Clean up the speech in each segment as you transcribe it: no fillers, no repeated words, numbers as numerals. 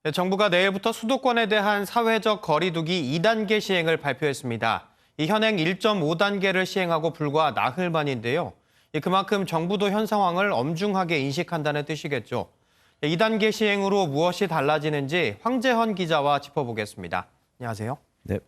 네, 정부가 내일부터 수도권에 대한 사회적 거리 두기 2단계 시행을 발표했습니다. 이 현행 1.5단계를 시행하고 불과 나흘 만인데요. 그만큼 정부도 현 상황을 엄중하게 인식한다는 뜻이겠죠. 2단계 시행으로 무엇이 달라지는지 황재헌 기자와 짚어보겠습니다. 안녕하세요. 네.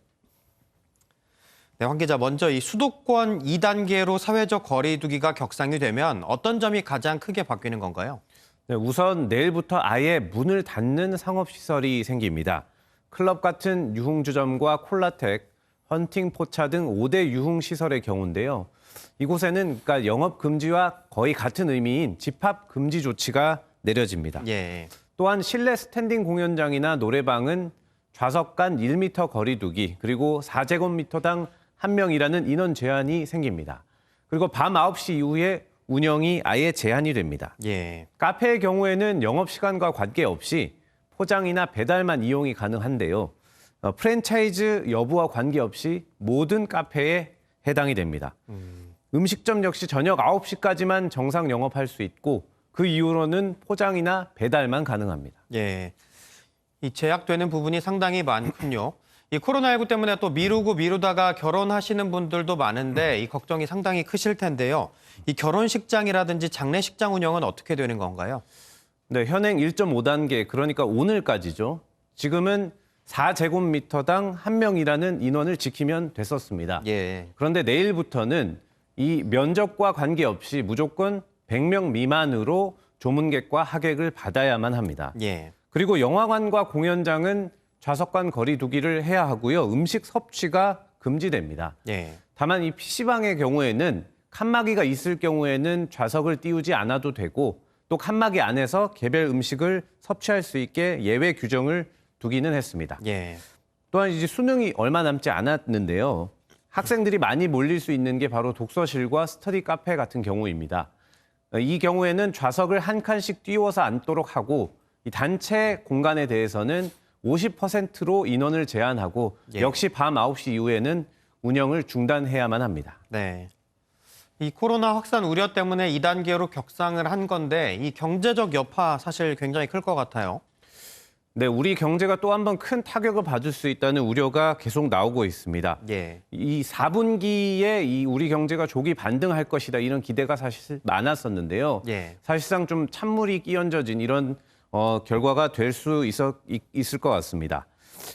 네, 황 기자, 먼저 이 수도권 2단계로 사회적 거리 두기가 격상이 되면 어떤 점이 가장 크게 바뀌는 건가요? 네, 우선 내일부터 아예 문을 닫는 상업시설이 생깁니다. 클럽 같은 유흥주점과 콜라텍, 헌팅 포차 등 5대 유흥시설의 경우인데요. 이곳에는 그러니까 영업 금지와 거의 같은 의미인 집합 금지 조치가 내려집니다. 예. 또한 실내 스탠딩 공연장이나 노래방은 좌석 간 1m 거리 두기, 그리고 4제곱미터당 1명이라는 인원 제한이 생깁니다. 그리고 밤 9시 이후에 운영이 아예 제한이 됩니다. 예. 카페의 경우에는 영업시간과 관계없이 포장이나 배달만 이용이 가능한데요. 프랜차이즈 여부와 관계없이 모든 카페에 해당이 됩니다. 음식점 역시 저녁 9시까지만 정상 영업할 수 있고 그 이후로는 포장이나 배달만 가능합니다. 예. 이 제약되는 부분이 상당히 많군요. 이 코로나19 때문에 또 미루다가 결혼하시는 분들도 많은데 이 걱정이 상당히 크실 텐데요. 이 결혼식장이라든지 장례식장 운영은 어떻게 되는 건가요? 네, 현행 1.5단계, 그러니까 오늘까지죠. 지금은 4제곱미터당 1명이라는 인원을 지키면 됐었습니다. 예. 그런데 내일부터는 이 면적과 관계없이 무조건 100명 미만으로 조문객과 하객을 받아야만 합니다. 예. 그리고 영화관과 공연장은 좌석 간 거리 두기를 해야 하고요. 음식 섭취가 금지됩니다. 예. 다만 이 PC방의 경우에는 칸막이가 있을 경우에는 좌석을 띄우지 않아도 되고 또 칸막이 안에서 개별 음식을 섭취할 수 있게 예외 규정을 두기는 했습니다. 예. 또한 이제 수능이 얼마 남지 않았는데요. 학생들이 많이 몰릴 수 있는 게 바로 독서실과 스터디 카페 같은 경우입니다. 이 경우에는 좌석을 한 칸씩 띄워서 앉도록 하고 이 단체 공간에 대해서는 50%로 인원을 제한하고 예. 역시 밤 9시 이후에는 운영을 중단해야만 합니다. 네. 이 코로나 확산 우려 때문에 2단계로 격상을 한 건데 이 경제적 여파 사실 굉장히 클 것 같아요. 네, 우리 경제가 또 한 번 큰 타격을 받을 수 있다는 우려가 계속 나오고 있습니다. 예. 이 4분기에 이 우리 경제가 조기 반등할 것이다 이런 기대가 사실 많았었는데요. 예. 사실상 좀 찬물이 끼얹어진 이런 결과가 될 수 있을 것 같습니다.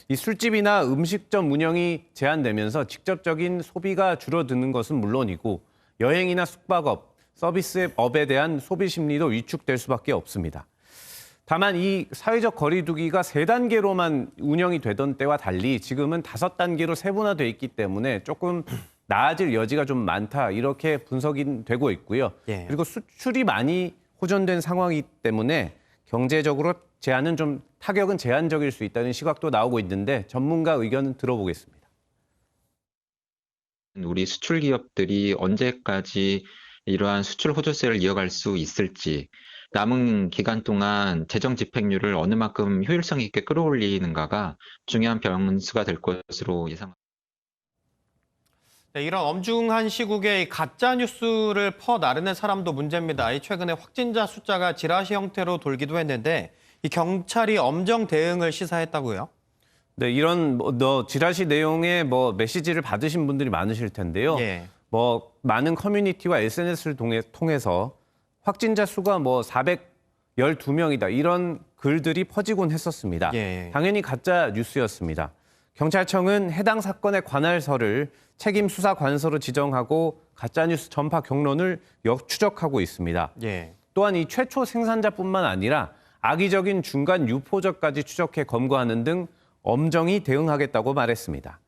이 술집이나 음식점 운영이 제한되면서 직접적인 소비가 줄어드는 것은 물론이고 여행이나 숙박업, 서비스업에 대한 소비 심리도 위축될 수밖에 없습니다. 다만 이 사회적 거리 두기가 3단계로만 운영이 되던 때와 달리 지금은 5단계로 세분화돼 있기 때문에 조금 나아질 여지가 좀 많다 이렇게 분석이 되고 있고요. 예. 그리고 수출이 많이 호전된 상황이기 때문에 경제적으로 타격은 제한적일 수 있다는 시각도 나오고 있는데 전문가 의견 들어보겠습니다. 우리 수출 기업들이 언제까지 이러한 수출 호조세를 이어갈 수 있을지, 남은 기간 동안 재정 집행률을 어느 만큼 효율성 있게 끌어올리는가가 중요한 변수가 될 것으로 예상합니다. 네, 이런 엄중한 시국에 이 가짜 뉴스를 퍼나르는 사람도 문제입니다. 이 최근에 확진자 숫자가 지라시 형태로 돌기도 했는데 이 경찰이 엄정 대응을 시사했다고요? 네, 이런 지라시 내용의 메시지를 받으신 분들이 많으실 텐데요. 예. 많은 커뮤니티와 SNS를 통해서 확진자 수가 412명이다. 이런 글들이 퍼지곤 했었습니다. 예. 당연히 가짜 뉴스였습니다. 경찰청은 해당 사건의 관할서를 책임 수사 관서로 지정하고 가짜 뉴스 전파 경로를 역추적하고 있습니다. 예. 또한 이 최초 생산자뿐만 아니라 악의적인 중간 유포자까지 추적해 검거하는 등 엄정히 대응하겠다고 말했습니다.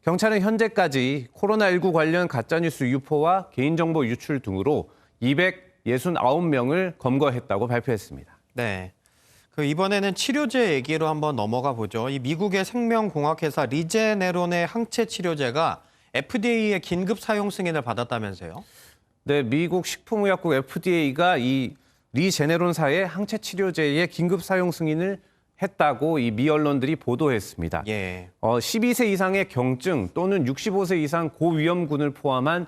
경찰은 현재까지 코로나19 관련 가짜뉴스 유포와 개인정보 유출 등으로 269명을 검거했다고 발표했습니다. 네. 이번에는 치료제 얘기로 한번 넘어가 보죠. 이 미국의 생명공학회사 리제네론의 항체 치료제가 FDA의 긴급 사용 승인을 받았다면서요? 네, 미국 식품의약국 FDA가 이 리제네론사의 항체 치료제의 긴급 사용 승인을 했다고 이 미 언론들이 보도했습니다. 예. 12세 이상의 경증 또는 65세 이상 고위험군을 포함한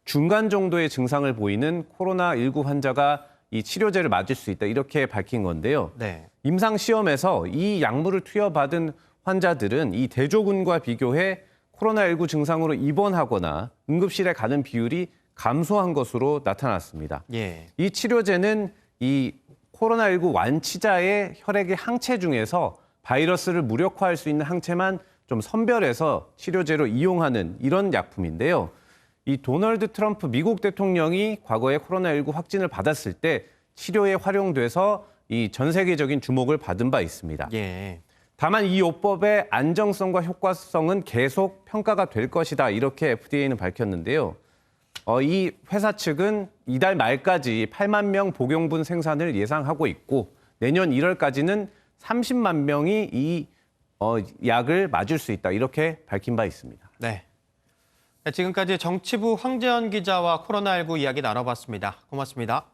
중간 정도의 증상을 보이는 코로나19 환자가 이 치료제를 맞을 수 있다 이렇게 밝힌 건데요. 네. 임상 시험에서 이 약물을 투여받은 환자들은 이 대조군과 비교해 코로나19 증상으로 입원하거나 응급실에 가는 비율이 감소한 것으로 나타났습니다. 예. 이 치료제는 이 코로나19 완치자의 혈액의 항체 중에서 바이러스를 무력화할 수 있는 항체만 좀 선별해서 치료제로 이용하는 이런 약품인데요. 이 도널드 트럼프 미국 대통령이 과거에 코로나19 확진을 받았을 때 치료에 활용돼서 이 전 세계적인 주목을 받은 바 있습니다. 예. 다만 이 요법의 안정성과 효과성은 계속 평가가 될 것이다 이렇게 FDA는 밝혔는데요. 이 회사 측은 이달 말까지 8만 명 복용분 생산을 예상하고 있고 내년 1월까지는 30만 명이 이 약을 맞을 수 있다 이렇게 밝힌 바 있습니다. 네. 지금까지 정치부 황재현 기자와 코로나19 이야기 나눠봤습니다. 고맙습니다.